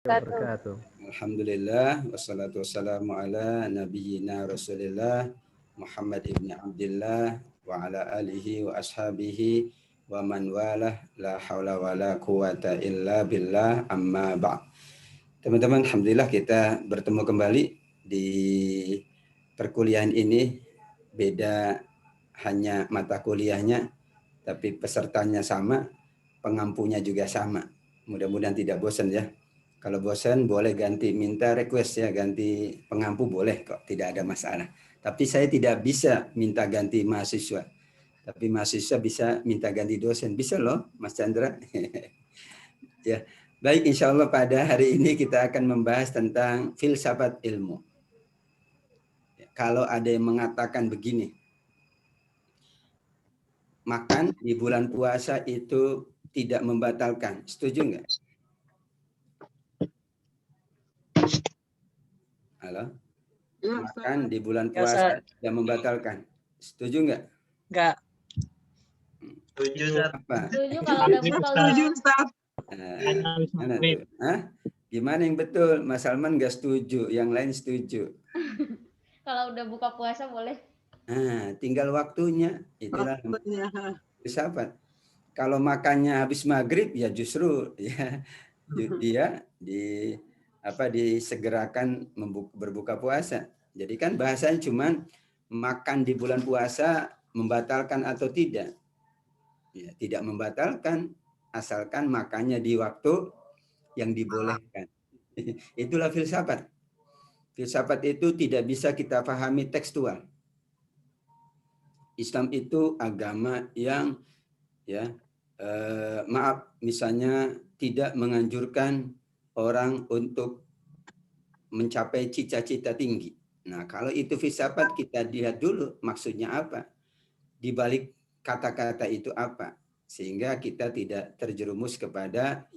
Wabarakatuh. Alhamdulillah wassalatu wassalamu ala nabiyyina Rasulillah Muhammad ibn Abdullah wa ala alihi wa ashabihi wa man walah la haula wa la quwata illa billah amma ba'd. Teman-teman, alhamdulillah kita bertemu kembali di perkuliahan ini. Beda hanya mata kuliahnya, tapi pesertanya sama, pengampunya juga sama. Mudah-mudahan tidak bosan ya. Kalau bosan boleh ganti, minta request ya, ganti pengampu boleh kok, tidak ada masalah. Tapi saya tidak bisa minta ganti mahasiswa. Tapi mahasiswa bisa minta ganti dosen. Bisa loh, Mas Chandra. Ya, baik, insya Allah pada hari ini kita akan membahas tentang filsafat ilmu. Kalau ada yang mengatakan begini, makan di bulan puasa itu tidak membatalkan, setuju nggak? Halo? Makan di bulan puasa tidak membatalkan, setuju nggak? Nggak. Setuju, Ustaz. Apa? Setuju kalau udah buka Setuju, Ustaz. Mana tuh? Hah? Gimana yang betul? Mas Salman nggak setuju, yang lain setuju. Kalau udah buka puasa boleh. Tinggal waktunya. Itulah filsafat. Kalau makannya habis maghrib ya justru ya dia disegerakan berbuka puasa. Jadi kan bahasanya cuman makan di bulan puasa membatalkan atau tidak. Ya, tidak membatalkan asalkan makannya di waktu yang dibolehkan. Itulah filsafat. Filsafat itu tidak bisa kita pahami tekstual. Islam itu agama yang misalnya tidak menganjurkan orang untuk mencapai cita-cita tinggi. Nah, kalau itu filsafat kita lihat dulu maksudnya apa. Di balik kata-kata itu apa. Sehingga kita tidak terjerumus kepada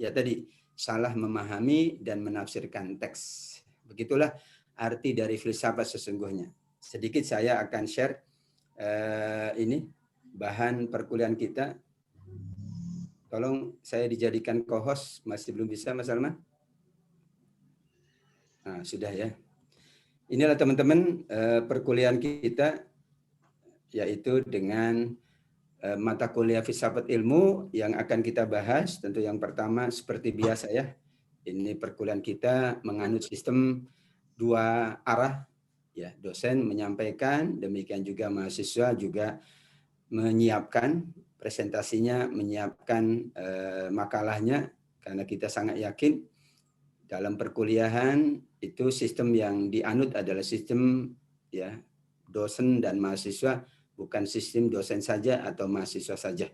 salah memahami dan menafsirkan teks. Begitulah arti dari filsafat sesungguhnya. Sedikit saya akan share ini bahan perkuliahan kita. Tolong saya dijadikan co-host, masih belum bisa Mas Salman? Nah, sudah ya. Inilah teman-teman perkuliahan kita, yaitu dengan mata kuliah filsafat ilmu yang akan kita bahas. Tentu yang pertama seperti biasa ya, ini perkuliahan kita menganut sistem dua arah. Ya, dosen menyampaikan, demikian juga mahasiswa juga menyiapkan presentasinya, menyiapkan makalahnya, karena kita sangat yakin dalam perkuliahan itu sistem yang dianut adalah sistem ya dosen dan mahasiswa, bukan sistem dosen saja atau mahasiswa saja.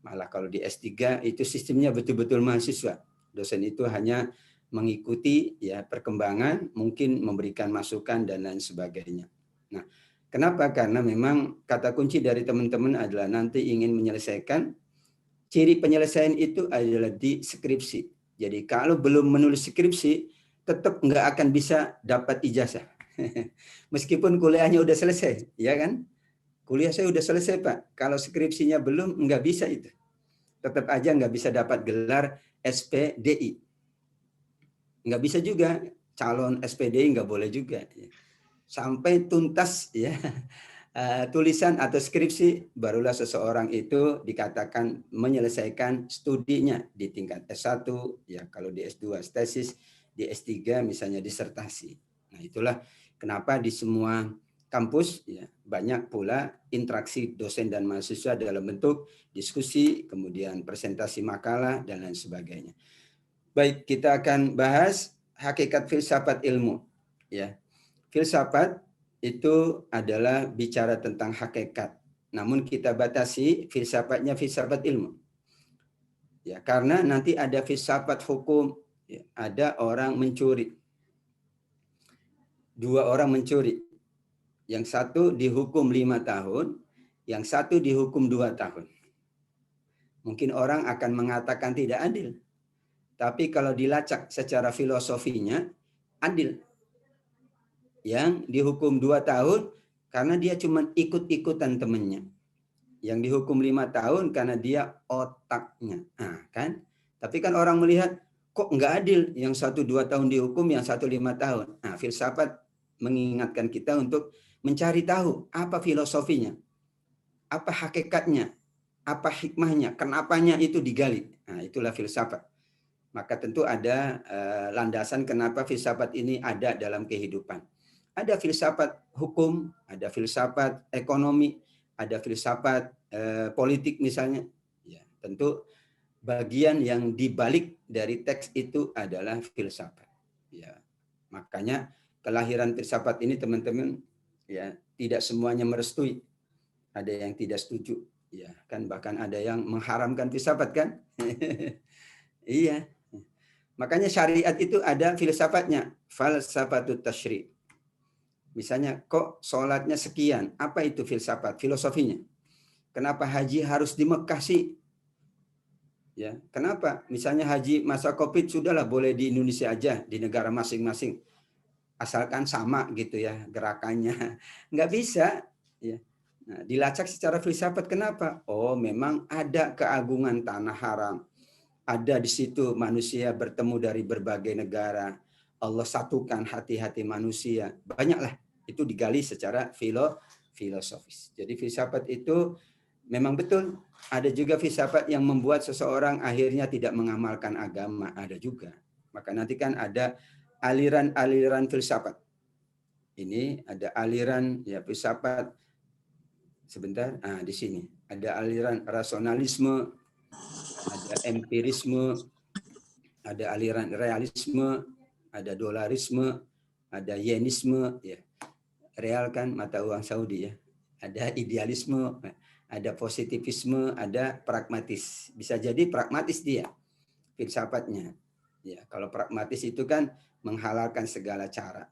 Malah kalau di S3 itu sistemnya betul-betul mahasiswa. Dosen itu hanya mengikuti ya perkembangan, mungkin memberikan masukan dan lain sebagainya. Nah, kenapa? Karena memang kata kunci dari teman-teman adalah nanti ingin menyelesaikan, ciri penyelesaian itu adalah di skripsi. Jadi kalau belum menulis skripsi, tetap nggak akan bisa dapat ijazah. Meskipun kuliahnya udah selesai, ya kan? Kuliah saya udah selesai, Pak. Kalau skripsinya belum, nggak bisa itu. Tetap aja nggak bisa dapat gelar SPDI. Nggak bisa juga, calon SPDI nggak boleh juga. Sampai tuntas ya tulisan atau skripsi, barulah seseorang itu dikatakan menyelesaikan studinya di tingkat S1, ya kalau di S2 tesis, di S3 misalnya disertasi. Nah, itulah kenapa di semua kampus ya banyak pula interaksi dosen dan mahasiswa dalam bentuk diskusi, kemudian presentasi makalah dan lain sebagainya. Baik, kita akan bahas hakikat filsafat ilmu. Ya, filsafat itu adalah bicara tentang hakikat. Namun kita batasi filsafatnya filsafat ilmu. Ya, karena nanti ada filsafat hukum, ya, ada orang mencuri. Dua orang mencuri. Yang satu dihukum 5 tahun, yang satu dihukum 2 tahun. Mungkin orang akan mengatakan tidak adil. Tapi kalau dilacak secara filosofinya, adil. Yang dihukum 2 tahun karena dia cuma ikut-ikutan temannya. Yang dihukum 5 tahun karena dia otaknya. Nah, kan? Tapi kan orang melihat, kok nggak adil, yang 1-2 tahun dihukum, yang 1 5 tahun. Nah, filsafat mengingatkan kita untuk mencari tahu apa filosofinya, apa hakikatnya, apa hikmahnya, kenapanya itu digali. Nah, itulah filsafat. Maka tentu ada landasan kenapa filsafat ini ada dalam kehidupan. Ada filsafat hukum, ada filsafat ekonomi, ada filsafat politik misalnya. Ya, tentu bagian yang dibalik dari teks itu adalah filsafat. Ya, makanya kelahiran filsafat ini teman-teman ya tidak semuanya merestui. Ada yang tidak setuju. Ya, kan bahkan ada yang mengharamkan filsafat kan? Iya. Makanya syariat itu ada filsafatnya, falsafatut tasyri'. Misalnya, kok sholatnya sekian? Apa itu filsafat? Filosofinya. Kenapa haji harus di Mekah sih? Ya, kenapa? Misalnya haji masa Covid sudahlah boleh di Indonesia aja, di negara masing-masing. Asalkan sama gitu ya gerakannya. Nggak bisa. Ya. Nah, dilacak secara filsafat kenapa? Oh, memang ada keagungan tanah haram. Ada di situ manusia bertemu dari berbagai negara. Allah satukan hati-hati manusia. Banyaklah itu digali secara filosofis. Jadi filsafat itu memang betul. Ada juga filsafat yang membuat seseorang akhirnya tidak mengamalkan agama. Ada juga. Maka nanti kan ada aliran-aliran filsafat. Ini ada aliran ya filsafat. Sebentar, di sini. Ada aliran rasionalisme, ada empirisme, ada aliran realisme, ada dolarisme, ada yenisme, ya. Real kan mata uang Saudi ya. Ada idealisme, ada positivisme, ada pragmatis. Bisa jadi pragmatis dia filsafatnya. Ya, kalau pragmatis itu kan menghalalkan segala cara.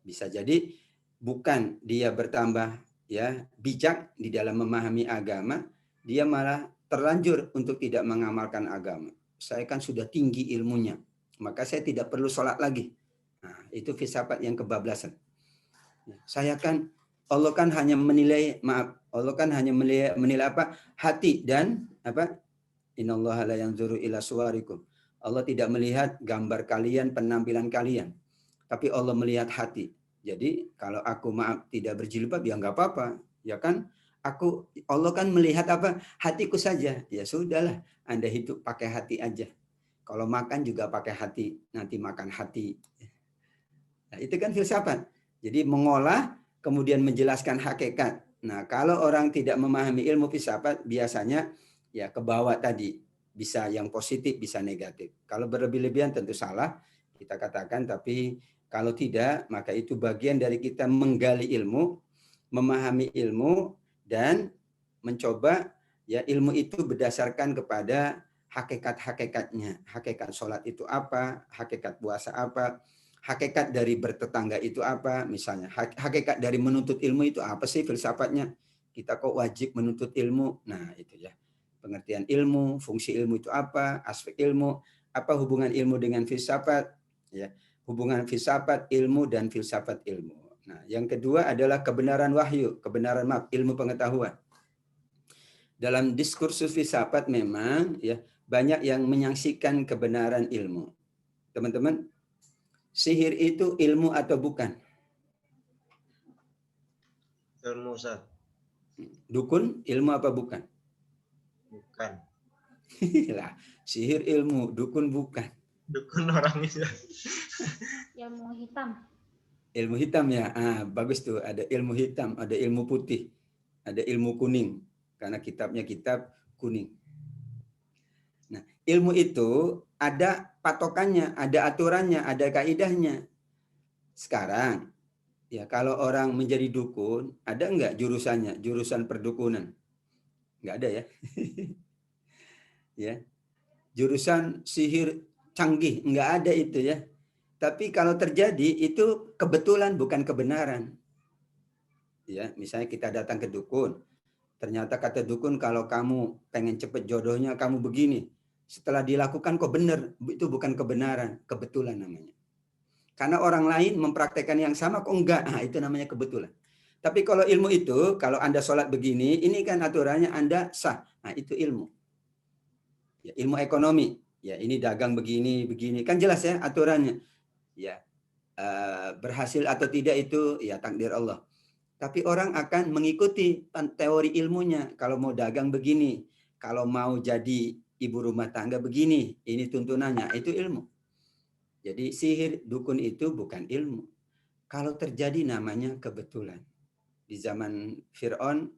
Bisa jadi bukan dia bertambah ya bijak di dalam memahami agama, dia malah terlanjur untuk tidak mengamalkan agama. Saya kan sudah tinggi ilmunya, maka saya tidak perlu sholat lagi. Nah, itu filsafat yang kebablasan. Saya kan Allah kan hanya menilai, Allah kan hanya menilai apa? Hati dan apa? Innallaha la yanzuru ila suwarikum. Allah tidak melihat gambar kalian, penampilan kalian, tapi Allah melihat hati. Jadi kalau aku tidak berjilbab ya nggak apa-apa, ya kan? Allah kan melihat apa? Hatiku saja. Ya sudahlah, Anda hidup pakai hati aja. Kalau makan juga pakai hati, nanti makan hati. Nah, itu kan filsafat. Jadi mengolah kemudian menjelaskan hakikat. Nah, kalau orang tidak memahami ilmu filsafat biasanya ya ke bawah tadi, bisa yang positif, bisa negatif. Kalau berlebih-lebihan tentu salah kita katakan, tapi kalau tidak maka itu bagian dari kita menggali ilmu, memahami ilmu dan mencoba ya ilmu itu berdasarkan kepada hakikat-hakikatnya. Hakikat sholat itu apa? Hakikat puasa apa? Hakikat dari bertetangga itu apa? Misalnya, hakikat dari menuntut ilmu itu apa sih filsafatnya? Kita kok wajib menuntut ilmu? Nah, itu ya. Pengertian ilmu, fungsi ilmu itu apa? Aspek ilmu, apa hubungan ilmu dengan filsafat? Ya, hubungan filsafat, ilmu dan filsafat ilmu. Nah, yang kedua adalah kebenaran wahyu, kebenaran ilmu pengetahuan. Dalam diskursus filsafat memang ya banyak yang menyaksikan kebenaran ilmu. Teman-teman, sihir itu ilmu atau bukan? Ilmu, Ustaz. Dukun ilmu apa bukan? Bukan. Lah, sihir ilmu, dukun bukan. Dukun orangnya. Ilmu hitam. Ilmu hitam ya. Bagus tuh, ada ilmu hitam, ada ilmu putih, ada ilmu kuning karena kitabnya kitab kuning. Nah, ilmu itu ada patokannya, ada aturannya, ada kaidahnya. Sekarang, ya kalau orang menjadi dukun, ada enggak jurusannya, jurusan perdukunan? Enggak ada ya. Ya. Jurusan sihir canggih, enggak ada itu ya. Tapi kalau terjadi itu kebetulan bukan kebenaran. Ya, misalnya kita datang ke dukun, ternyata kata dukun kalau kamu pengen cepet jodohnya kamu begini. Setelah dilakukan kok benar, itu bukan kebenaran, kebetulan namanya. Karena orang lain mempraktekkan yang sama kok enggak, itu namanya kebetulan. Tapi kalau ilmu itu, kalau Anda sholat begini, ini kan aturannya Anda sah. Nah, itu ilmu. Ya, ilmu ekonomi. Ya, ini dagang begini, begini. Kan jelas ya aturannya. Ya, berhasil atau tidak itu ya takdir Allah. Tapi orang akan mengikuti teori ilmunya. Kalau mau dagang begini, kalau mau jadi ibu rumah tangga begini, ini tuntunannya, itu ilmu. Jadi sihir, dukun itu bukan ilmu. Kalau terjadi namanya kebetulan. Di zaman Fir'aun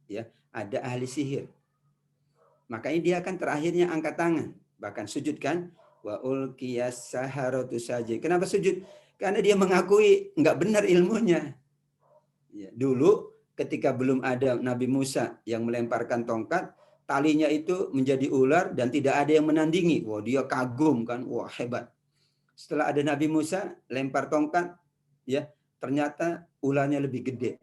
ya ada ahli sihir. Makanya dia akan terakhirnya angkat tangan, bahkan sujud kan? Wa ulqiyas saharatu sajid. Kenapa sujud? Karena dia mengakui nggak benar ilmunya. Ya, dulu ketika belum ada Nabi Musa yang melemparkan tongkat, talinya itu menjadi ular dan tidak ada yang menandingi. Wah, dia kagum kan, wah hebat. Setelah ada Nabi Musa lempar tongkat, ya ternyata ularnya lebih gede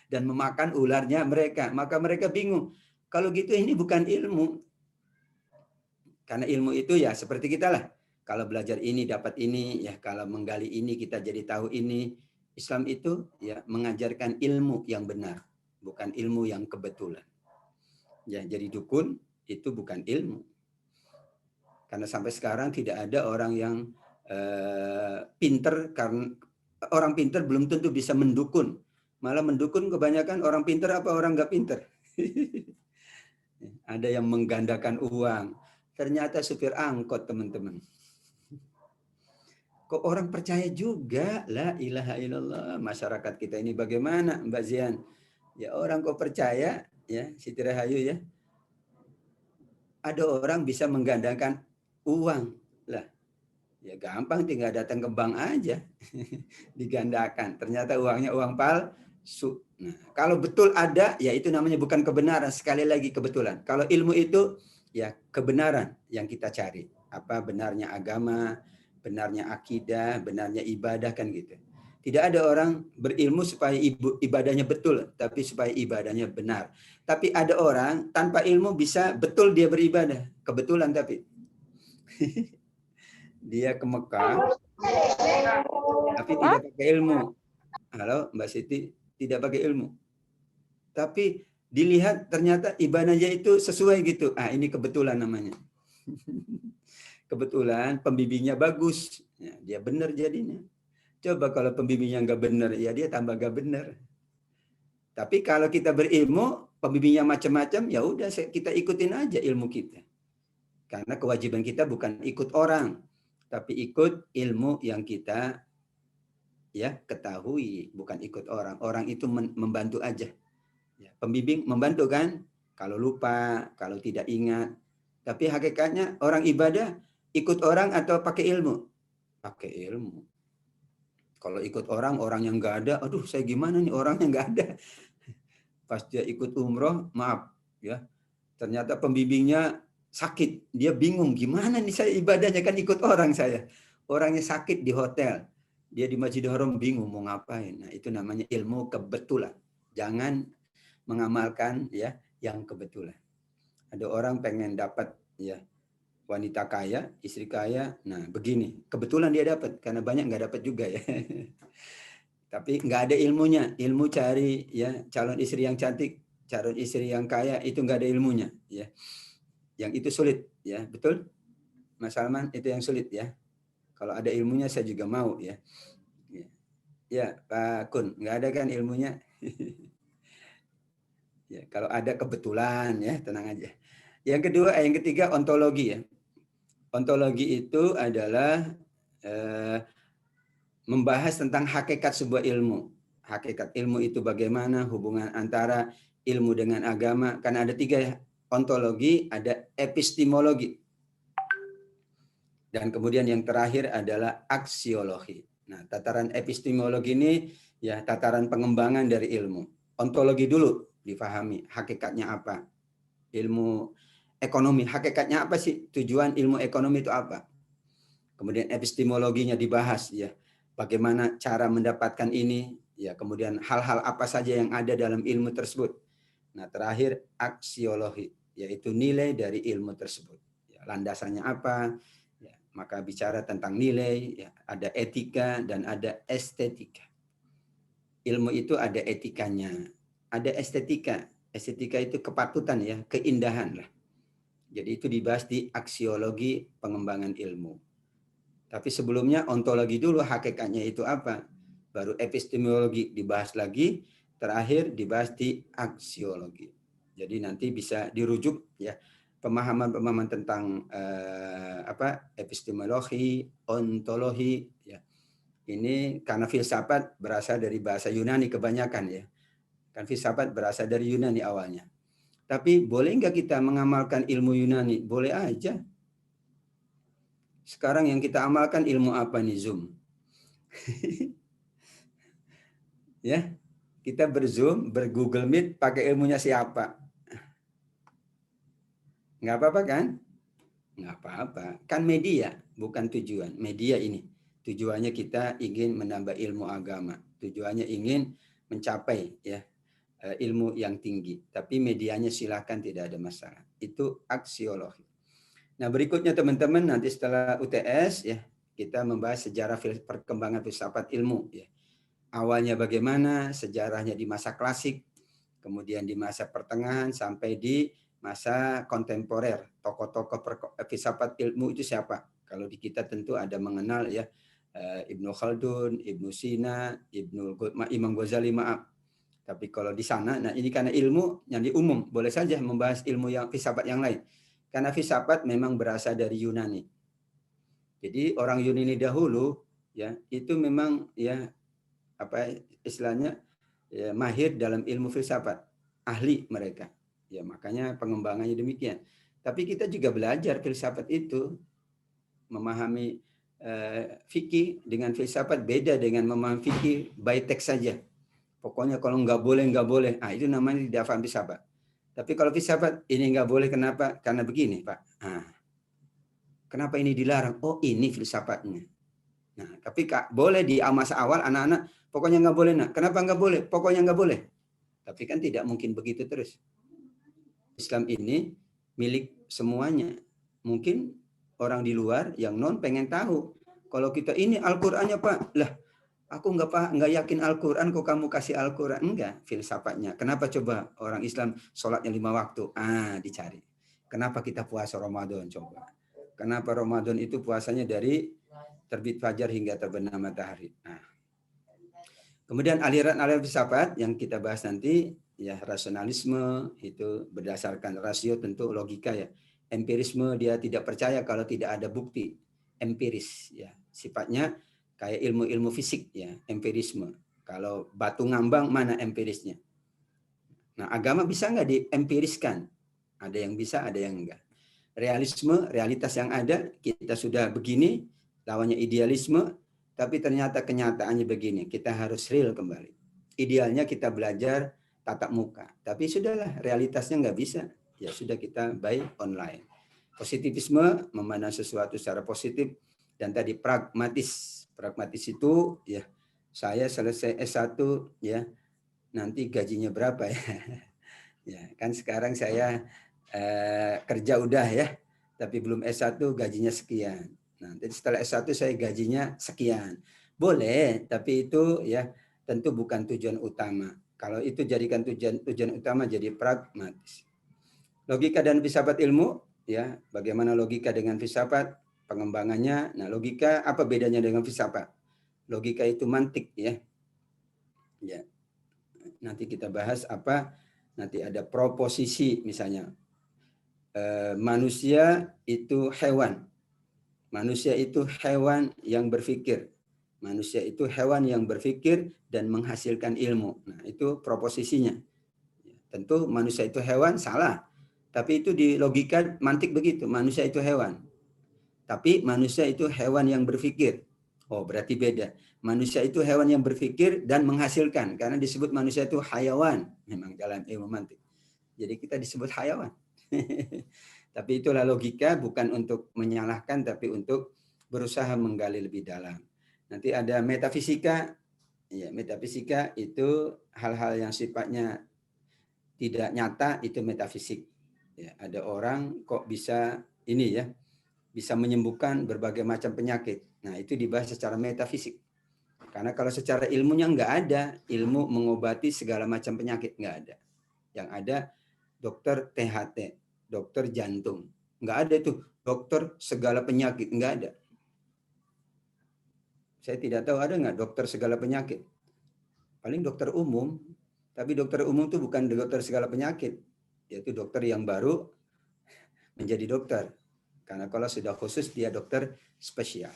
dan memakan ularnya mereka. Maka mereka bingung. Kalau gitu ini bukan ilmu. Karena ilmu itu ya seperti kita lah. Kalau belajar ini dapat ini, ya kalau menggali ini kita jadi tahu ini. Islam itu ya mengajarkan ilmu yang benar, bukan ilmu yang kebetulan. Ya, jadi dukun itu bukan ilmu. Karena sampai sekarang tidak ada orang yang pinter, karena orang pinter belum tentu bisa mendukun. Malah mendukun kebanyakan orang pinter apa orang nggak pinter. Ada yang menggandakan uang. Ternyata supir angkot, teman-teman. Kok orang percaya juga? La ilaha illallah. Masyarakat kita ini bagaimana, Mbak Zian? Ya orang kok percaya, ya Siti Rahayu ya. Ada orang bisa menggandakan uang. Lah, ya gampang tinggal datang ke bank aja. Digandakan. Ternyata uangnya uang palsu. Nah, kalau betul ada, ya itu namanya bukan kebenaran. Sekali lagi kebetulan. Kalau ilmu itu, ya kebenaran yang kita cari. Apa benarnya agama, benarnya akidah, benarnya ibadah kan gitu. Tidak ada orang berilmu supaya ibadahnya betul, tapi supaya ibadahnya benar. Tapi ada orang tanpa ilmu bisa betul dia beribadah, kebetulan tapi. Dia ke Mekah, tapi tidak pakai ilmu. Halo Mbak Siti, tidak pakai ilmu. Tapi dilihat ternyata ibadahnya itu sesuai gitu. Ah ini kebetulan namanya. Kebetulan pembimbingnya bagus, ya, dia benar jadinya. Coba kalau pembimbingnya nggak benar, ya dia tambah nggak benar. Tapi kalau kita berilmu, pembimbingnya macam-macam, ya udah kita ikutin aja ilmu kita. Karena kewajiban kita bukan ikut orang, tapi ikut ilmu yang kita ya ketahui, bukan ikut orang. Orang itu membantu aja. Ya, pembimbing membantu kan? Kalau lupa, kalau tidak ingat. Tapi hakikatnya orang ibadah ikut orang atau pakai ilmu? Pakai ilmu. Kalau ikut orang yang nggak ada, aduh saya gimana nih orangnya nggak ada. Pas dia ikut umroh, maaf ya, ternyata pembimbingnya sakit. Dia bingung gimana nih saya ibadahnya kan ikut orang saya. Orangnya sakit di hotel. Dia di Masjidil Haram bingung mau ngapain. Nah itu namanya ilmu kebetulan. Jangan mengamalkan ya yang kebetulan. Ada orang pengen dapat ya wanita kaya, istri kaya, nah begini, kebetulan dia dapat karena banyak nggak dapat juga ya. Tapi nggak ada ilmunya, ilmu cari ya calon istri yang cantik, calon istri yang kaya itu nggak ada ilmunya ya. Yang itu sulit ya, betul? Mas Salman itu yang sulit ya. Kalau ada ilmunya saya juga mau ya. Ya Pak Kun, nggak ada kan ilmunya? Ya, kalau ada kebetulan ya tenang aja. Yang kedua, yang ketiga ontologi ya. Ontologi itu adalah membahas tentang hakikat sebuah ilmu. Hakikat ilmu itu bagaimana hubungan antara ilmu dengan agama. Karena ada tiga ontologi, ada epistemologi. Dan kemudian yang terakhir adalah aksiologi. Nah, tataran epistemologi ini ya tataran pengembangan dari ilmu. Ontologi dulu difahami, hakikatnya apa? Ilmu ekonomi, hakikatnya apa sih? Tujuan ilmu ekonomi itu apa? Kemudian epistemologinya dibahas ya. Bagaimana cara mendapatkan ini? Ya, kemudian hal-hal apa saja yang ada dalam ilmu tersebut. Nah, terakhir aksiologi, yaitu nilai dari ilmu tersebut. Ya, landasannya apa? Ya, maka bicara tentang nilai, ya, ada etika dan ada estetika. Ilmu itu ada etikanya, ada estetika. Estetika itu kepatutan ya, keindahan lah. Jadi itu dibahas di aksiologi pengembangan ilmu. Tapi sebelumnya ontologi dulu, hakikatnya itu apa? Baru epistemologi dibahas lagi, terakhir dibahas di aksiologi. Jadi nanti bisa dirujuk ya pemahaman-pemahaman tentang epistemologi, ontologi ya. Ini karena filsafat berasal dari bahasa Yunani kebanyakan ya. Kan filsafat berasal dari Yunani awalnya. Tapi boleh nggak kita mengamalkan ilmu Yunani? Boleh aja. Sekarang yang kita amalkan ilmu apa nih, Zoom? Ya, kita berzoom, bergoogle meet, pakai ilmunya siapa? Nggak apa-apa kan? Nggak apa-apa. Kan media, bukan tujuan. Media ini. Tujuannya kita ingin menambah ilmu agama. Tujuannya ingin mencapai ya ilmu yang tinggi. Tapi medianya silakan, tidak ada masalah. Itu aksiologi. Nah berikutnya teman-teman, nanti setelah UTS ya kita membahas sejarah perkembangan filsafat ilmu. Ya. Awalnya bagaimana, sejarahnya di masa klasik, kemudian di masa pertengahan sampai di masa kontemporer. Tokoh-tokoh filsafat ilmu itu siapa? Kalau di kita tentu ada mengenal ya Ibnu Khaldun, Ibnu Sina, Imam Ghazali maaf. Tapi kalau di sana, nah ini karena ilmu yang di umum, boleh saja membahas ilmu yang filsafat yang lain. Karena filsafat memang berasal dari Yunani. Jadi orang Yunani dahulu ya itu memang ya apa istilahnya ya, mahir dalam ilmu filsafat, ahli mereka. Ya makanya pengembangannya demikian. Tapi kita juga belajar filsafat itu, memahami fikih dengan filsafat beda dengan memahami fikih by text saja. Pokoknya kalau nggak boleh. Ah itu namanya tidak paham filsafat. Tapi kalau filsafat ini nggak boleh, kenapa? Karena begini, Pak. Nah, kenapa ini dilarang? Oh, ini filsafatnya. Nah, tapi Kak, boleh di masa awal anak-anak, pokoknya nggak boleh. Nah, kenapa nggak boleh? Pokoknya nggak boleh. Tapi kan tidak mungkin begitu terus. Islam ini milik semuanya. Mungkin orang di luar yang non pengen tahu. Kalau kita ini Al-Qur'annya, Pak. Lah, aku nggak yakin Al-Quran, kok kamu kasih Al-Quran? Enggak, filsafatnya. Kenapa coba orang Islam sholatnya 5 waktu? Ah, dicari. Kenapa kita puasa Ramadan? Coba. Kenapa Ramadan itu puasanya dari terbit fajar hingga terbenam matahari? Nah. Kemudian aliran-aliran filsafat yang kita bahas nanti, ya rasionalisme itu berdasarkan rasio, tentu logika ya. Empirisme dia tidak percaya kalau tidak ada bukti. Empiris ya, sifatnya kayak ilmu-ilmu fisik ya, empirisme. Kalau batu ngambang, mana empirisnya? Nah, agama bisa nggak diempiriskan? Ada yang bisa, ada yang enggak. Realisme, realitas yang ada, kita sudah begini, lawannya idealisme, tapi ternyata kenyataannya begini. Kita harus real kembali. Idealnya kita belajar tatap muka, tapi sudahlah, realitasnya nggak bisa. Ya sudah, kita by online. Positivisme, memandang sesuatu secara positif, dan tadi pragmatis. Pragmatis itu ya saya selesai S1 ya nanti gajinya berapa ya? Ya kan sekarang saya kerja udah ya, tapi belum S1 gajinya sekian. Nah, jadi setelah S1 saya gajinya sekian. Boleh, tapi itu ya tentu bukan tujuan utama. Kalau itu jadikan tujuan utama, jadi pragmatis. Logika dan filsafat ilmu ya, bagaimana logika dengan filsafat? Pengembangannya. Nah, logika apa bedanya dengan filsafat? Logika itu mantik ya. Ya. Nanti kita bahas apa? Nanti ada proposisi misalnya. Manusia itu hewan. Manusia itu hewan yang berpikir. Manusia itu hewan yang berpikir dan menghasilkan ilmu. Nah, itu proposisinya. Tentu manusia itu hewan salah. Tapi itu di logika mantik begitu. Manusia itu hewan. Tapi manusia itu hewan yang berpikir. Oh, berarti beda. Manusia itu hewan yang berpikir dan menghasilkan. Karena disebut manusia itu hayawan. Memang dalam ilmu mantik. Jadi kita disebut hayawan. Tapi itulah logika, bukan untuk menyalahkan, tapi untuk berusaha menggali lebih dalam. Nanti ada metafisika. Ya, metafisika itu hal-hal yang sifatnya tidak nyata, itu metafisik. Ya, ada orang kok bisa ini ya, bisa menyembuhkan berbagai macam penyakit. Nah, itu dibahas secara metafisik. Karena kalau secara ilmunya nggak ada, ilmu mengobati segala macam penyakit nggak ada. Yang ada dokter THT, dokter jantung. Nggak ada itu dokter segala penyakit, nggak ada. Saya tidak tahu ada nggak dokter segala penyakit. Paling dokter umum, tapi dokter umum itu bukan dokter segala penyakit, yaitu dokter yang baru menjadi dokter. Karena kalau sudah khusus dia dokter spesial.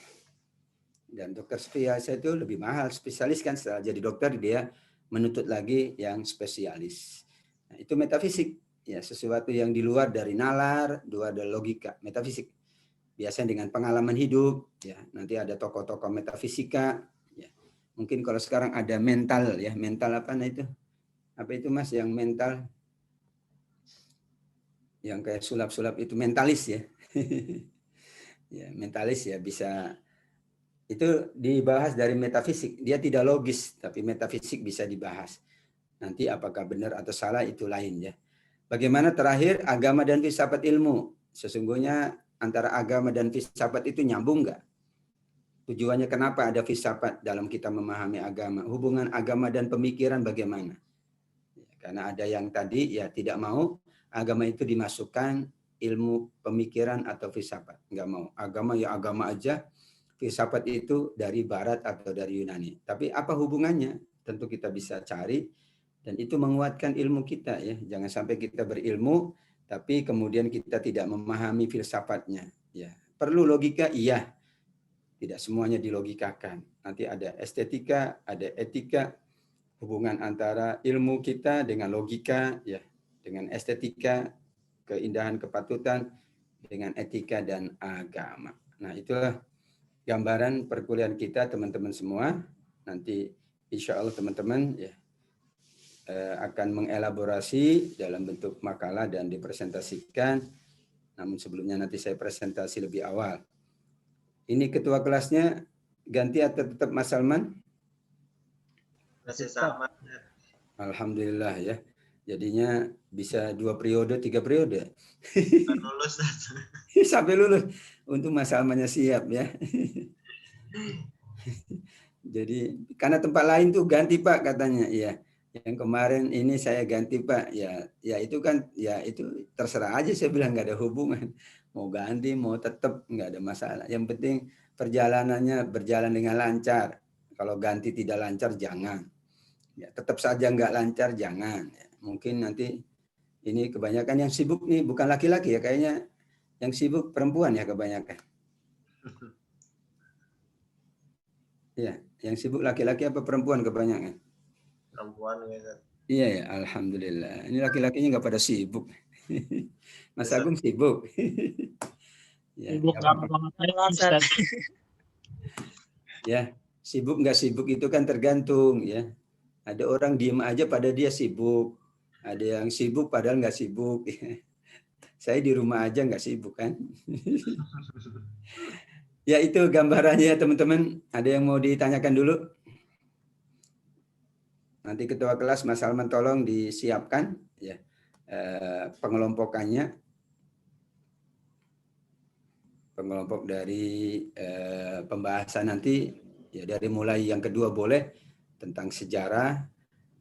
Dan dokter spesialis itu lebih mahal, spesialis kan setelah jadi dokter dia menuntut lagi yang spesialis. Nah, itu metafisik, ya sesuatu yang di luar dari nalar, luar dari logika, metafisik. Biasanya dengan pengalaman hidup, ya nanti ada tokoh-tokoh metafisika. Ya. Mungkin kalau sekarang ada mental, ya mental apa nah itu? Apa itu Mas yang mental? Yang kayak sulap-sulap itu mentalis ya. Ya mentalis ya bisa. Itu dibahas dari metafisik. Dia tidak logis, tapi metafisik bisa dibahas. Nanti apakah benar atau salah itu lain ya. Bagaimana terakhir agama dan filsafat ilmu? Sesungguhnya antara agama dan filsafat itu nyambung nggak? Tujuannya kenapa ada filsafat dalam kita memahami agama? Hubungan agama dan pemikiran bagaimana? Karena ada yang tadi ya tidak mau agama itu dimasukkan ilmu pemikiran atau filsafat. Nggak mau. Agama ya agama aja. Filsafat itu dari Barat atau dari Yunani. Tapi apa hubungannya? Tentu kita bisa cari dan itu menguatkan ilmu kita ya. Jangan sampai kita berilmu tapi kemudian kita tidak memahami filsafatnya. Ya, perlu logika iya. Tidak semuanya dilogikakan. Nanti ada estetika, ada etika, hubungan antara ilmu kita dengan logika ya, dengan estetika, keindahan kepatutan dengan etika dan agama. Nah, itulah gambaran perkuliahan kita teman-teman semua. Nanti insya Allah teman-teman ya akan mengelaborasi dalam bentuk makalah dan dipresentasikan. Namun sebelumnya nanti saya presentasi lebih awal. Ini ketua kelasnya ganti atau tetap Mas Salman? Masih sama. Alhamdulillah ya. Jadinya bisa 2 periode, 3 periode. Lulus. Sampai lulus. Untuk Mas Salmannya siap ya. Jadi karena tempat lain tuh ganti Pak katanya. Iya. Yang kemarin ini saya ganti Pak. Ya itu kan ya itu terserah aja saya bilang nggak ada hubungan. Mau ganti mau tetap nggak ada masalah. Yang penting perjalanannya berjalan dengan lancar. Kalau ganti tidak lancar jangan. Ya tetap saja nggak lancar jangan. Ya, mungkin nanti ini kebanyakan yang sibuk nih bukan laki-laki ya kayaknya yang sibuk perempuan ya kebanyakan. Ya, yang sibuk laki-laki apa perempuan kebanyakan? Perempuan gitu. Iya ya, alhamdulillah. Ini laki-lakinya nggak pada sibuk. Mas Agung sibuk. Ya, Sibuk ya, ya, sibuk nggak sibuk itu kan tergantung ya. Ada orang diem aja pada dia sibuk. Ada yang sibuk padahal nggak sibuk. Saya di rumah aja nggak sibuk kan. Ya itu gambarannya teman-teman. Ada yang mau ditanyakan dulu? Nanti ketua kelas Mas Salman tolong disiapkan ya pengelompokannya. Pengelompok dari pembahasan nanti ya dari mulai yang kedua boleh tentang sejarah,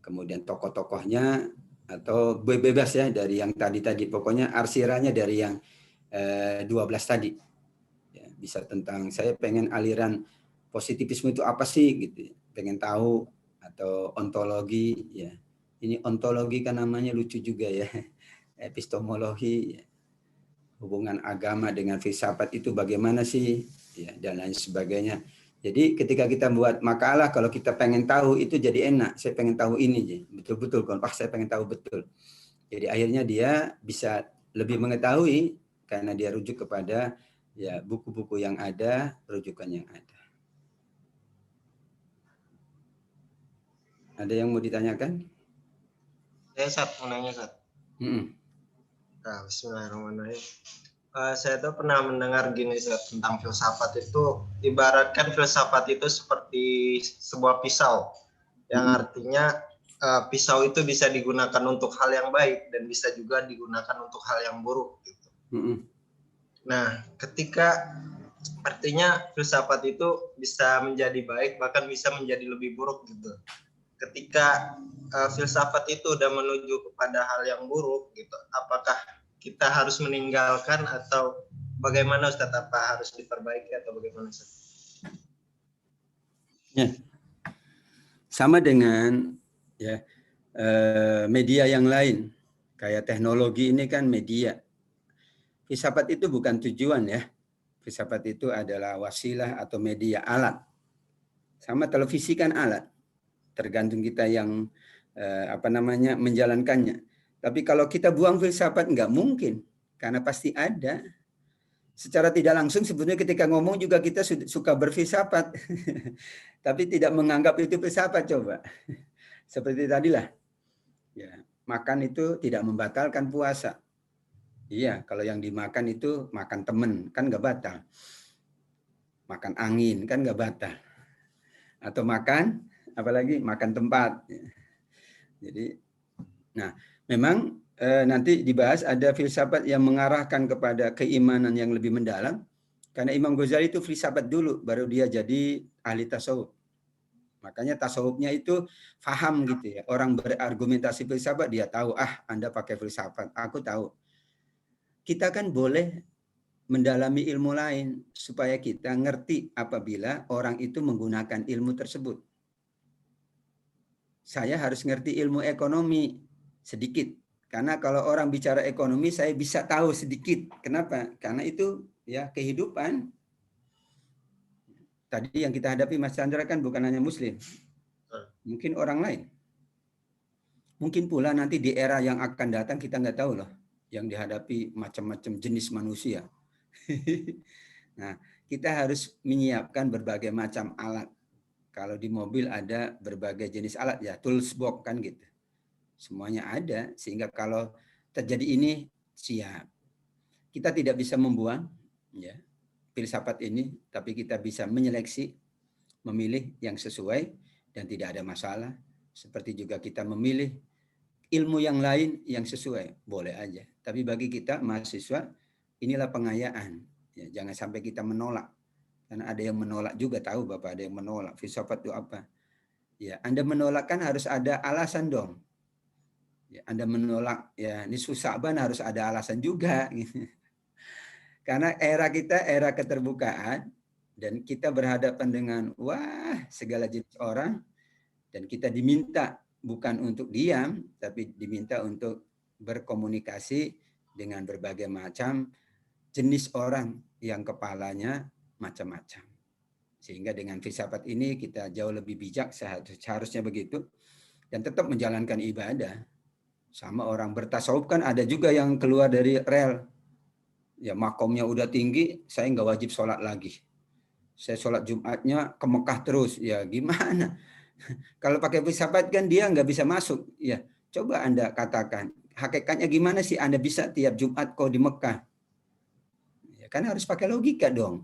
kemudian tokoh-tokohnya atau bebas ya dari yang tadi pokoknya arsiranya dari yang 12 tadi. Ya, bisa tentang saya pengen aliran positivisme itu apa sih gitu. Pengen tahu atau ontologi ya. Ini ontologi kan namanya lucu juga ya. Epistemologi ya. Hubungan agama dengan filsafat itu bagaimana sih ya dan lain sebagainya. Jadi ketika kita buat makalah kalau kita pengen tahu itu jadi enak. Saya pengen tahu ini betul-betul kan. Saya pengen tahu betul. Jadi akhirnya dia bisa lebih mengetahui karena dia rujuk kepada ya buku-buku yang ada, rujukan yang ada. Ada yang mau ditanyakan? Saya mau nanya Sat. Nah, bismillahirrahmanirrahim. Saya tuh pernah mendengar gini Sat, tentang filsafat itu ibaratkan filsafat itu seperti sebuah pisau yang artinya pisau itu bisa digunakan untuk hal yang baik dan bisa juga digunakan untuk hal yang buruk gitu. Nah, ketika artinya filsafat itu bisa menjadi baik bahkan bisa menjadi lebih buruk gitu. Ketika filsafat itu udah menuju kepada hal yang buruk gitu, apakah kita harus meninggalkan atau bagaimana Ustaz? Apa harus diperbaiki atau bagaimana Ustaz? Ya. Sama dengan ya media yang lain, kayak teknologi ini kan media. Filsafat itu bukan tujuan ya. Filsafat itu adalah wasilah atau media, alat. Sama televisi kan alat. Tergantung kita yang menjalankannya. Tapi kalau kita buang filsafat nggak mungkin, karena pasti ada. Secara tidak langsung sebenarnya ketika ngomong juga kita suka berfilsafat, tapi tidak menganggap itu filsafat coba. Seperti tadilah, ya makan itu tidak membatalkan puasa. Iya, kalau yang dimakan itu makan temen kan nggak batal. Makan angin kan nggak batal. Atau makan, apalagi makan tempat. Jadi, nah memang nanti dibahas ada filsafat yang mengarahkan kepada keimanan yang lebih mendalam. Karena Imam Ghazali itu filsafat dulu, baru dia jadi ahli tasawuf. Makanya tasawufnya itu faham gitu ya. Orang berargumentasi filsafat dia tahu, Anda pakai filsafat, aku tahu. Kita kan boleh mendalami ilmu lain supaya kita ngerti apabila orang itu menggunakan ilmu tersebut. Saya harus ngerti ilmu ekonomi sedikit. Karena kalau orang bicara ekonomi, saya bisa tahu sedikit. Kenapa? Karena itu ya kehidupan. Tadi yang kita hadapi Mas Chandra kan bukan hanya Muslim. Mungkin orang lain. Mungkin pula nanti di era yang akan datang kita nggak tahu loh. Yang dihadapi macam-macam jenis manusia. Nah, kita harus menyiapkan berbagai macam alat. Kalau di mobil ada berbagai jenis alat ya, tools box kan gitu. Semuanya ada sehingga kalau terjadi ini siap. Kita tidak bisa membuang ya filsafat ini, tapi kita bisa menyeleksi, memilih yang sesuai dan tidak ada masalah. Seperti juga kita memilih ilmu yang lain yang sesuai, boleh aja. Tapi bagi kita mahasiswa, inilah pengayaan. Ya, jangan sampai kita menolak. Karena ada yang menolak juga, tahu Bapak, ada yang menolak. Filsafat itu apa? Ya, Anda menolak kan harus ada alasan dong. Ya, Anda menolak, ya ini Sa'ban harus ada alasan juga. Karena era kita era keterbukaan dan kita berhadapan dengan segala jenis orang dan kita diminta bukan untuk diam tapi diminta untuk berkomunikasi dengan berbagai macam jenis orang yang kepalanya macam-macam. Sehingga dengan filsafat ini kita jauh lebih bijak seharusnya begitu dan tetap menjalankan ibadah. Sama orang bertasawuf kan ada juga yang keluar dari rel. Ya makomnya udah tinggi, saya nggak wajib sholat lagi. Saya sholat Jumatnya ke Mekah terus. Ya gimana? Kalau pakai filsafat kan dia nggak bisa masuk. Ya coba Anda katakan, hakikatnya gimana sih Anda bisa tiap Jumat kok di Mekah? Ya, kan harus pakai logika dong.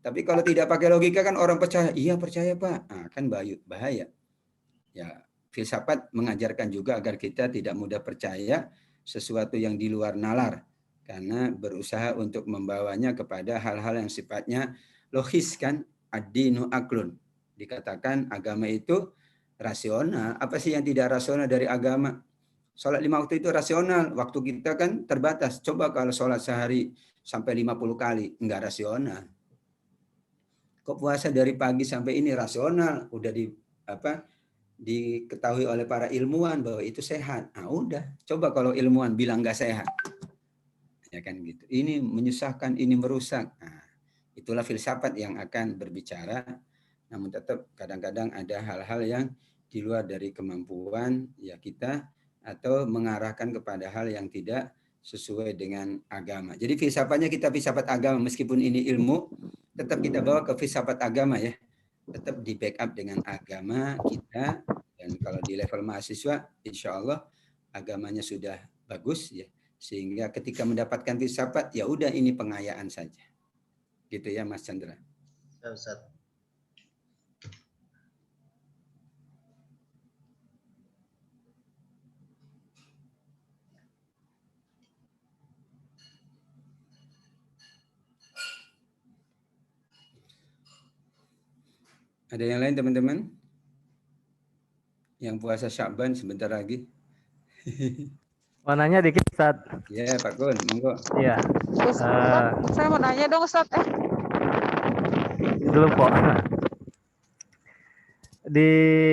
Tapi kalau tidak pakai logika kan orang percaya, iya percaya Pak. Nah, kan bahaya. Ya filsafat mengajarkan juga agar kita tidak mudah percaya sesuatu yang di luar nalar. Karena berusaha untuk membawanya kepada hal-hal yang sifatnya logis kan, ad-dinu aklun. Dikatakan agama itu rasional. Apa sih yang tidak rasional dari agama? Sholat 5 waktu itu rasional. Waktu kita kan terbatas. Coba kalau sholat sehari sampai 50 kali, enggak rasional. Kok puasa dari pagi sampai ini rasional? Udah diketahui oleh para ilmuwan bahwa itu sehat. Nah udah, coba kalau ilmuwan bilang enggak sehat. Ya kan gitu. Ini menyusahkan, ini merusak. Nah, itulah filsafat yang akan berbicara. Namun tetap kadang-kadang ada hal-hal yang di luar dari kemampuan ya kita atau mengarahkan kepada hal yang tidak sesuai dengan agama. Jadi filsafatnya kita filsafat agama meskipun ini ilmu, tetap kita bawa ke filsafat agama ya. Tetap di backup dengan agama kita dan kalau di level mahasiswa insya Allah agamanya sudah bagus ya. Sehingga ketika mendapatkan filsafat, ya udah ini pengayaan saja. Gitu ya Mas Chandra. Ustaz. Ada yang lain teman-teman? Yang puasa Sya'ban sebentar lagi. Mau nanya dikit, Ustaz. Ya, Pak Kun, monggo. Iya. Saya mau nanya dong, Ustaz. Dulu, Pak. Di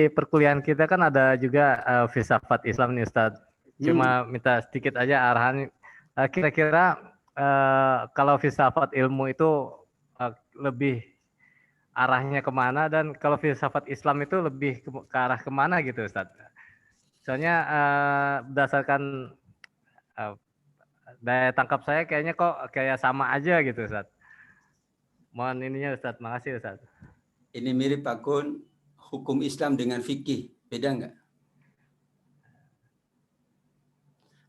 perkuliahan kita kan ada juga filsafat Islam nih, Ustaz. Cuma minta sedikit aja arahan. Kira-kira kalau filsafat ilmu itu lebih arahnya kemana, dan kalau filsafat Islam itu lebih ke arah kemana gitu, Ustaz? Soalnya berdasarkan daya tangkap saya kayaknya kok kayak sama aja gitu, Ustaz. Mohon ininya, Ustaz. Makasih, Ustaz. Ini mirip Pak Kun, hukum Islam dengan fikih, beda nggak?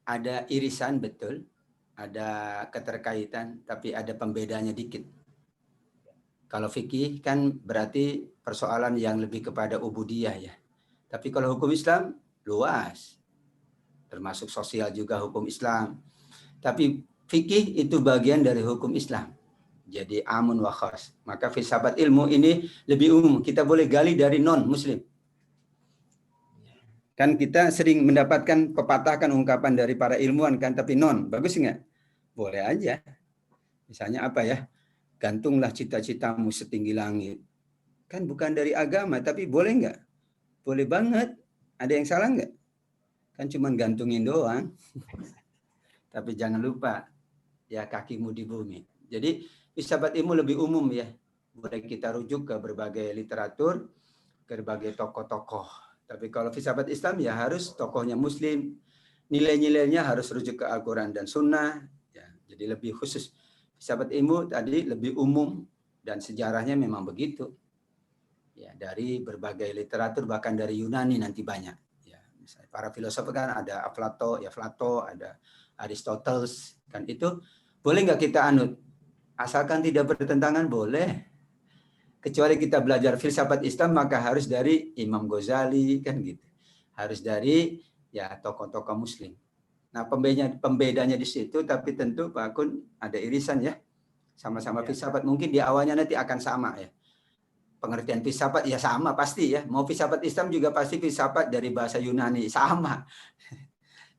Ada irisan betul, ada keterkaitan, tapi ada pembedanya dikit. Kalau fikih kan berarti persoalan yang lebih kepada ubudiyah ya. Tapi kalau hukum Islam luas, termasuk sosial juga hukum Islam. Tapi fikih itu bagian dari hukum Islam. Jadi amun wa khas. Maka filsafat ilmu ini lebih umum. Kita boleh gali dari non-muslim. Kan kita sering mendapatkan pepatahkan ungkapan dari para ilmuwan kan, tapi non. Bagus nggak? Boleh aja. Misalnya apa ya? Gantunglah cita-citamu setinggi langit. Kan bukan dari agama, tapi boleh nggak? Boleh banget. Ada yang salah nggak? Kan cuma gantungin doang. Tapi jangan lupa, ya kakimu di bumi. Jadi filsafat ilmu lebih umum ya. Boleh kita rujuk ke berbagai literatur, ke berbagai tokoh-tokoh. Tapi kalau filsafat Islam ya harus tokohnya Muslim. Nilai-nilainya harus rujuk ke Al-Quran dan Sunnah. Ya, jadi lebih khusus. Filsafat ilmu tadi lebih umum dan sejarahnya memang begitu. Ya, dari berbagai literatur, bahkan dari Yunani nanti banyak. Ya, misalnya para filosof kan ada Plato, ada Aristoteles, kan itu boleh nggak kita anut? Asalkan tidak bertentangan boleh. Kecuali kita belajar filsafat Islam maka harus dari Imam Ghazali kan gitu. Harus dari ya tokoh-tokoh Muslim. Nah pembedanya di situ, tapi tentu Pak Kun ada irisan ya. Sama-sama filsafat mungkin di awalnya nanti akan sama ya. Pengertian filsafat ya sama pasti ya. Mau filsafat Islam juga pasti filsafat dari bahasa Yunani sama.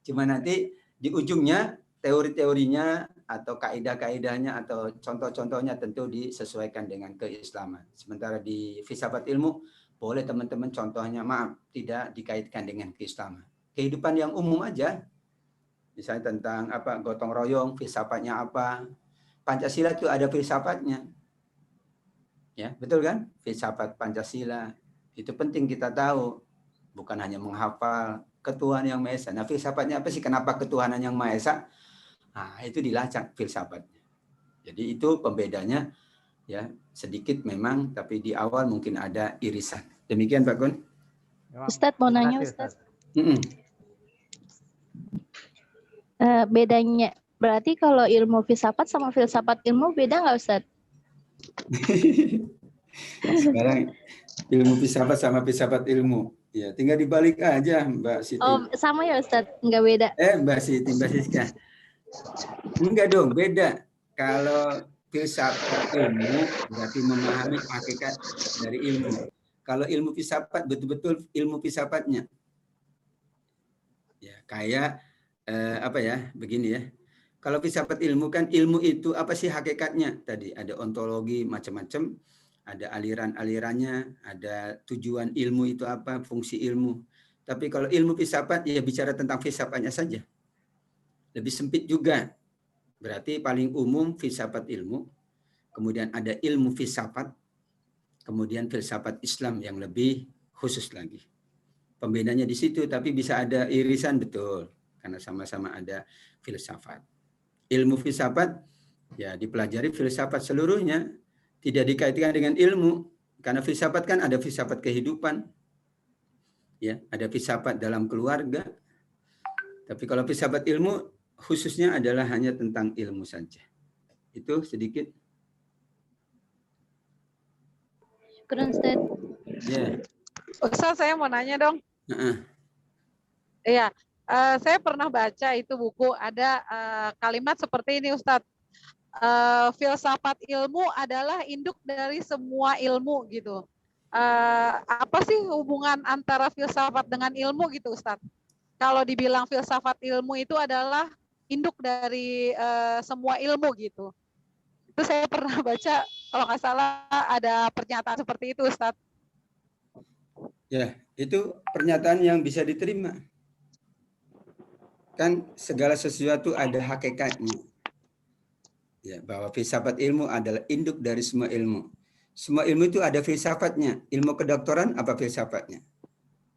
Cuma nanti di ujungnya teori-teorinya atau kaidah-kaidahnya atau contoh-contohnya tentu disesuaikan dengan keislaman. Sementara di filsafat ilmu boleh teman-teman contohnya tidak dikaitkan dengan keislaman. Kehidupan yang umum aja. Misalnya tentang apa gotong royong, filsafatnya apa. Pancasila itu ada filsafatnya. Ya, betul kan? Filsafat Pancasila itu penting kita tahu. Bukan hanya menghafal ketuhanan yang Maha Esa. Nah, filsafatnya apa sih? Kenapa ketuhanan yang Maha Esa? Nah, itu dilacak filsafatnya. Jadi itu pembedanya ya sedikit memang, tapi di awal mungkin ada irisan. Demikian Pak Kun. Ustadz mau nanya Ustadz. Bedanya berarti kalau ilmu filsafat sama filsafat ilmu beda nggak Ustadz? Sekarang ilmu filsafat sama filsafat ilmu. Ya, tinggal dibalik aja Mbak Siti. Oh, sama ya Ustadz, nggak beda. Mbak Siti, Mbak Siska. Enggak dong, beda. Kalau filsafat ilmu berarti memahami hakikat dari ilmu. Kalau ilmu filsafat betul-betul ilmu filsafatnya. Ya, kayak apa ya? Begini ya. Kalau filsafat ilmu kan ilmu itu apa sih hakikatnya? Tadi ada ontologi macam-macam. Ada aliran-alirannya, ada tujuan ilmu itu apa, fungsi ilmu. Tapi kalau ilmu filsafat ya bicara tentang filsafatnya saja. Lebih sempit juga. Berarti paling umum filsafat ilmu, kemudian ada ilmu filsafat, kemudian filsafat Islam yang lebih khusus lagi. Pembedanya di situ, tapi bisa ada irisan betul, karena sama-sama ada filsafat. Ilmu filsafat ya dipelajari filsafat seluruhnya, tidak dikaitkan dengan ilmu, karena filsafat kan ada filsafat kehidupan, ya, ada filsafat dalam keluarga. Tapi kalau filsafat ilmu khususnya adalah hanya tentang ilmu saja. Itu sedikit. Keren Ustaz. Ya. Ustaz, saya mau nanya dong. Iya, saya pernah baca itu buku, ada kalimat seperti ini Ustadz. Filsafat ilmu adalah induk dari semua ilmu gitu. Apa sih hubungan antara filsafat dengan ilmu gitu Ustadz? kalau dibilang filsafat ilmu itu adalah induk dari semua ilmu gitu. Itu saya pernah baca, kalau nggak salah ada pernyataan seperti itu, Ustadz. Ya, itu pernyataan yang bisa diterima. Kan segala sesuatu ada hakikatnya. Ya, bahwa filsafat ilmu adalah induk dari semua ilmu. Semua ilmu itu ada filsafatnya. Ilmu kedokteran apa filsafatnya?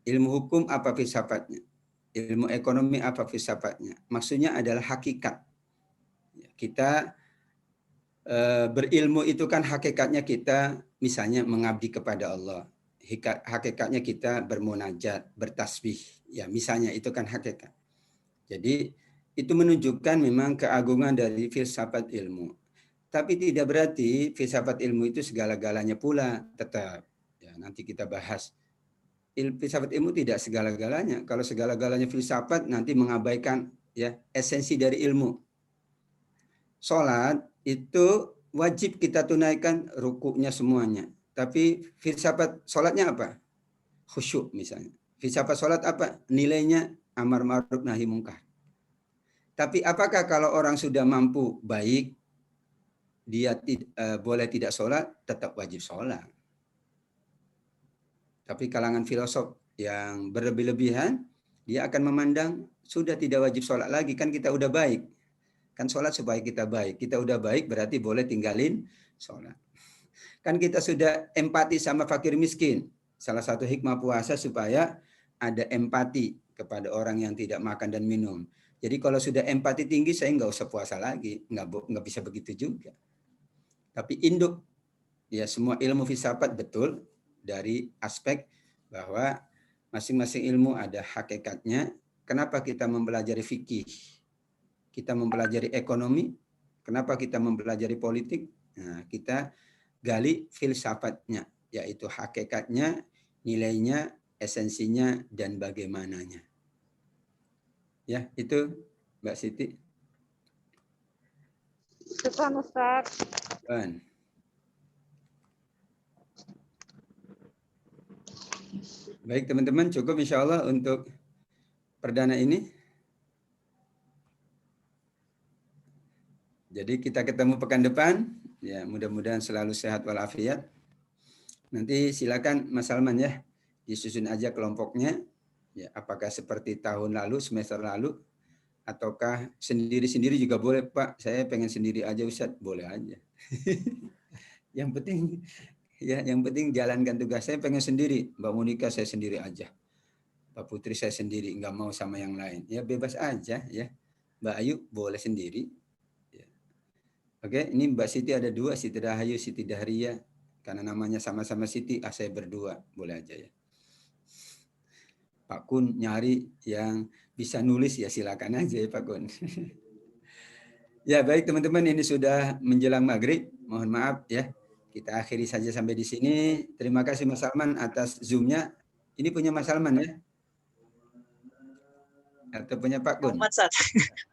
Ilmu hukum apa filsafatnya? Ilmu ekonomi apa filsafatnya? Maksudnya adalah hakikat. Kita berilmu itu kan hakikatnya kita misalnya mengabdi kepada Allah. Hakikatnya kita bermunajat, bertasbih. Ya, misalnya itu kan hakikat. Jadi itu menunjukkan memang keagungan dari filsafat ilmu. Tapi tidak berarti filsafat ilmu itu segala-galanya pula. Tetap ya, nanti kita bahas. Filsafat ilmu tidak segala-galanya. Kalau segala-galanya filsafat nanti mengabaikan ya esensi dari ilmu. Sholat itu wajib kita tunaikan rukuknya semuanya. Tapi filsafat sholatnya apa? Khusyuk misalnya. Filsafat sholat apa? Nilainya amar ma'ruf nahi mungkar. Tapi apakah kalau orang sudah mampu baik, dia boleh tidak sholat, tetap wajib sholat. Tapi kalangan filosof yang berlebih-lebihan, dia akan memandang sudah tidak wajib sholat lagi, kan kita udah baik. Kan sholat supaya kita baik. Kita udah baik berarti boleh tinggalin sholat. Kan kita sudah empati sama fakir miskin. Salah satu hikmah puasa supaya ada empati kepada orang yang tidak makan dan minum. Jadi kalau sudah empati tinggi, saya nggak usah puasa lagi. Nggak bisa begitu juga. Tapi induk, ya semua ilmu filsafat betul dari aspek bahwa masing-masing ilmu ada hakikatnya. Kenapa kita mempelajari fikih? Kita mempelajari ekonomi. Kenapa kita mempelajari politik? Nah, kita gali filsafatnya, yaitu hakikatnya, nilainya, esensinya, dan bagaimananya. Ya, itu Mbak Siti. Syukran, Ustaz. Baik teman-teman, cukup insya Allah untuk perdana ini. Jadi kita ketemu pekan depan. Ya, mudah-mudahan selalu sehat walafiat. Nanti silakan Mas Salman ya, disusun aja kelompoknya. Ya, apakah seperti tahun lalu, semester lalu, ataukah sendiri-sendiri juga boleh Pak. Saya pengen sendiri aja Ustadz, boleh aja. Yang penting jalankan tugas. Saya pengen sendiri, Mbak Monika saya sendiri aja. Mbak Putri saya sendiri, nggak mau sama yang lain. Ya bebas aja ya. Mbak Ayu boleh sendiri. Ya. Oke, ini Mbak Siti ada 2, Siti Rahayu, Siti Dahria. Karena namanya sama-sama Siti, saya berdua, boleh aja ya. Pak Kun nyari yang bisa nulis ya silakan aja ya Pak Kun. Ya baik teman-teman, ini sudah menjelang maghrib. Mohon maaf ya. Kita akhiri saja sampai di sini. Terima kasih Mas Salman atas Zoom-nya. Ini punya Mas Salman ya? Atau punya Pak Kun? Umat, Sat.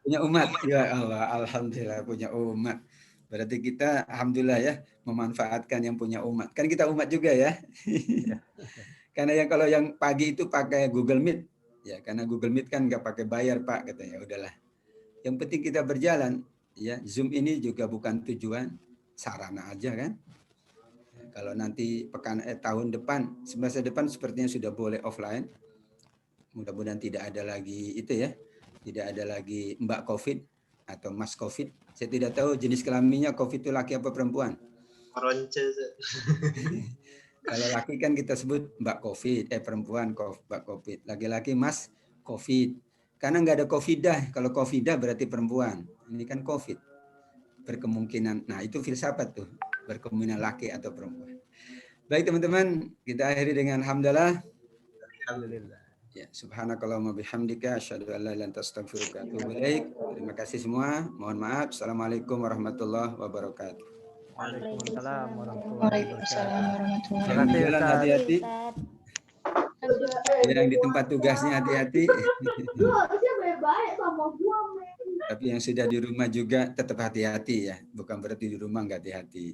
Punya umat. Ya Allah, alhamdulillah punya umat. Berarti kita alhamdulillah ya memanfaatkan yang punya umat. Kan kita umat juga ya. Karena kalau yang pagi itu pakai Google Meet, ya karena Google Meet kan nggak pakai bayar Pak, katanya. Udahlah. Yang penting kita berjalan, ya Zoom ini juga bukan tujuan, sarana aja kan. Kalau nanti tahun depan, semester depan sepertinya sudah boleh offline. Mudah-mudahan tidak ada lagi itu ya, tidak ada lagi Mbak COVID atau Mas COVID. Saya tidak tahu jenis kelaminnya COVID itu laki apa perempuan. Meronce. Kalau laki kan kita sebut Mbak COVID, perempuan Mbak COVID. Laki-laki Mas COVID. Karena nggak ada Covidah. Kalau Covidah berarti perempuan. Ini kan COVID. Berkemungkinan. Nah itu filsafat tuh. Berkemungkinan laki atau perempuan. Baik teman-teman. Kita akhiri dengan hamdalah. Alhamdulillah. Ya, subhanakallahumma bihamdika asyhadu an la ilaha illa anta astaghfiruka wa atubu ilaik. Terima kasih semua. Mohon maaf. Assalamualaikum warahmatullahi wabarakatuh. Waalaikumsalam warahmatullahi Waalaikumsalam wabarakatuh. warahmatullahi Yang di jalan hati-hati. wabarakatuh. Yang di tempat tugasnya hati-hati. Tapi yang sudah di rumah juga tetap hati-hati ya. Bukan berarti di rumah nggak hati-hati.